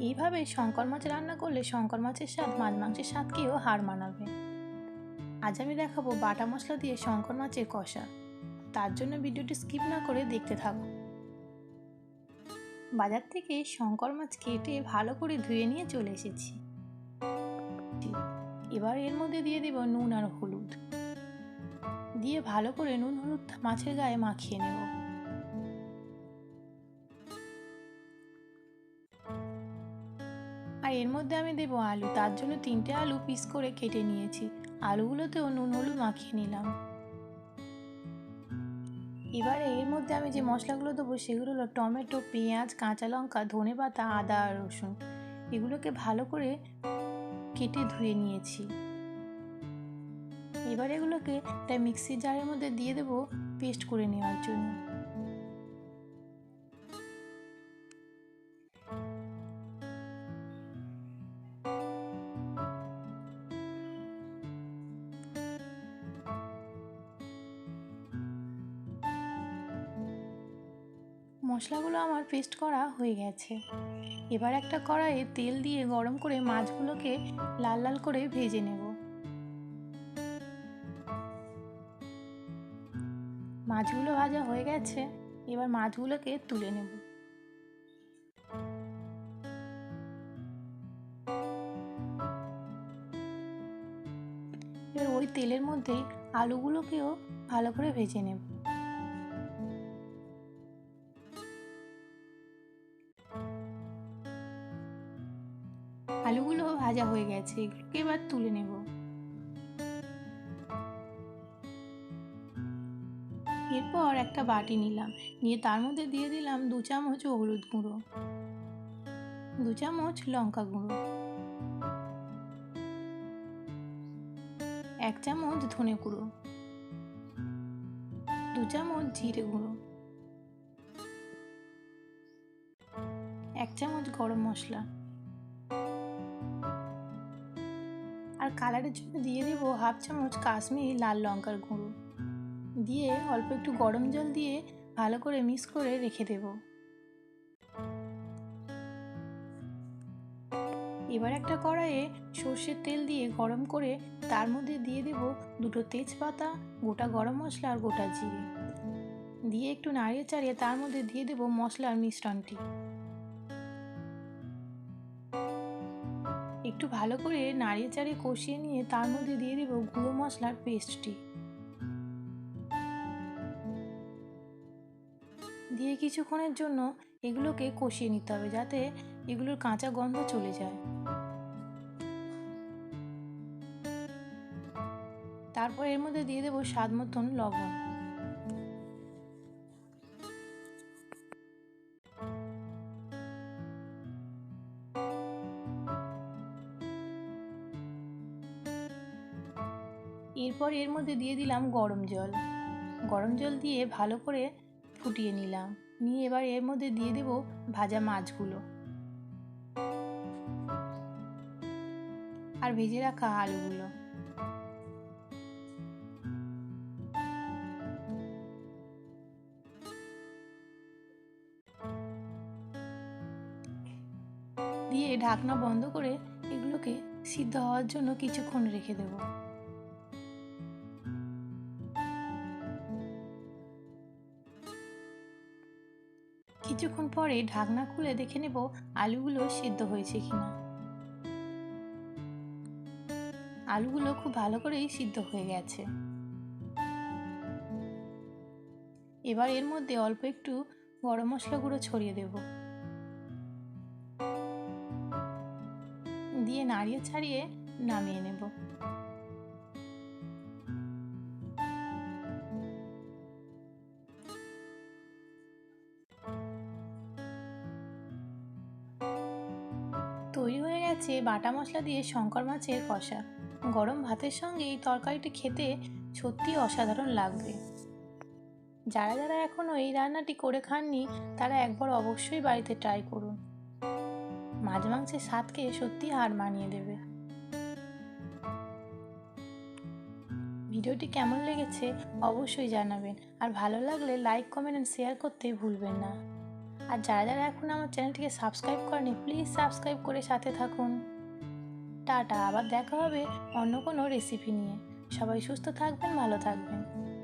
এইভাবে শঙ্কর মাছ রান্না করলে শঙ্কর মাছের স্বাদ মাছ মাংসের স্বাদকেও হার মানাবে। আজ আমি দেখাবো বাটা মশলা দিয়ে শঙ্কর মাছের কষা। তার জন্য ভিডিওটি স্কিপ না করে দেখতে থাকো। বাজার থেকে শঙ্কর মাছ কেটে ভালো করে ধুয়ে নিয়ে চলে এসেছি। এবার এর মধ্যে দিয়ে দেব নুন আর হলুদ, দিয়ে ভালো করে নুন হলুদ মাছের গায়ে মাখিয়ে নেব। আর এর মধ্যে আমি দেবো আলু, তার জন্য 3টে আলু পিস করে কেটে নিয়েছি। আলুগুলোতেও নুন হলুদ মাখিয়ে নিলাম। এবারে এর মধ্যে আমি যে মশলাগুলো দেবো সেগুলো হলো টমেটো, পেঁয়াজ, কাঁচা লঙ্কা, ধনেপাতা, আদা আর রসুন। এগুলোকে ভালো করে কেটে ধুয়ে নিয়েছি। এবার এগুলোকে একটা মিক্সির জারের মধ্যে দিয়ে দেবো পেস্ট করে নেওয়ার জন্য। মশলাগুলো আমার পেস্ট করা হয়ে গেছে। এবার একটা কড়াইয়ে তেল দিয়ে গরম করে মাছগুলোকে লাল লাল করে ভেজে নেব। মাছগুলো ভাজা হয়ে গেছে, এবার মাছগুলোকে তুলে নেব। এবার ওই তেলের মধ্যেই আলুগুলোকেও ভালো করে ভেজে নেব। আলুগুলো ভাজা হয়ে গেছে, এগুলোকে এবার তুলে নেব। এরপর একটা বাটি নিলাম, নিয়ে তার মধ্যে দিয়ে দিলাম 2 চামচ হলুদ গুঁড়ো, 2 চামচ লঙ্কা গুঁড়ো, 1 চামচ ধনে গুঁড়ো, 2 চামচ জিরে গুঁড়ো, 1 চামচ গরম মশলা, আর কালারের জন্য দিয়ে দেব 1/2 চামচ কাশ্মীরি লাল লঙ্কার গুঁড়ো। দিয়ে অল্প একটু গরম জল দিয়ে ভালো করে মিক্স করে রেখে দেব। এবার একটা কড়াইয়ে সর্ষের তেল দিয়ে গরম করে তার মধ্যে দিয়ে দেব 2টো তেজপাতা, গোটা গরম মশলা আর গোটা জিরে, দিয়ে একটু নাড়িয়ে চাড়িয়ে তার মধ্যে দিয়ে দেব মশলার মিশ্রণটি। একটু ভালো করে নাড়িয়ে চাড়িয়ে কষিয়ে নিয়ে তার মধ্যে দিয়ে দেব গুঁড়ো মশলার পেস্টটি, দিয়ে কিছুক্ষণের জন্য এগুলোকে কষিয়ে নিতে হবে যাতে এগুলোর কাঁচা গন্ধ চলে যায়। তারপর এর মধ্যে দিয়ে দেবো স্বাদ মতন লবণ। এরপর এর মধ্যে দিয়ে দিলাম গরম জল। গরম জল দিয়ে ভালো করে ফুটিয়ে নিলাম, নিয়ে এবার এর মধ্যে দিয়ে দেব ভাজা মাছগুলো আর ভেজে রাখা আলুগুলো। দিয়ে ঢাকনা বন্ধ করে এগুলোকে সিদ্ধ হওয়ার জন্য কিছুক্ষণ রেখে দেব। কিছুক্ষণ পরে ঢাকনা খুলে দেখে নেব আলুগুলো সিদ্ধ হয়েছে কিনা। আলুগুলো খুব ভালো করেই সিদ্ধ হয়ে গেছে। এবার এর মধ্যে অল্প একটু গরম মশলা গুঁড়ো ছড়িয়ে দেব, দিয়ে নাড়িয়ে ছাড়িয়ে নামিয়ে নেব। তৈরি হয়ে গেছে বাটা মশলা দিয়ে শঙ্কর মাছের কষা। গরম ভাতের সঙ্গে এই তরকারিটি খেতে সত্যি অসাধারণ লাগবে। যারা যারা এখনও এই রান্নাটি করে খাননি তারা একবার অবশ্যই বাড়িতে ট্রাই করুন। মাছ মাংসের স্বাদকে সত্যি হার মানিয়ে দেবে। ভিডিওটি কেমন লেগেছে অবশ্যই জানাবেন, আর ভালো লাগলে লাইক, কমেন্ট আর শেয়ার করতে ভুলবেন না। আর যারা যারা এখন আমার চ্যানেলটিকে সাবস্ক্রাইব করেনি প্লিজ সাবস্ক্রাইব করে সাথে থাকুন। টাটা, আবার দেখা হবে অন্য কোনো রেসিপি নিয়ে। সবাই সুস্থ থাকবেন, ভালো থাকবেন।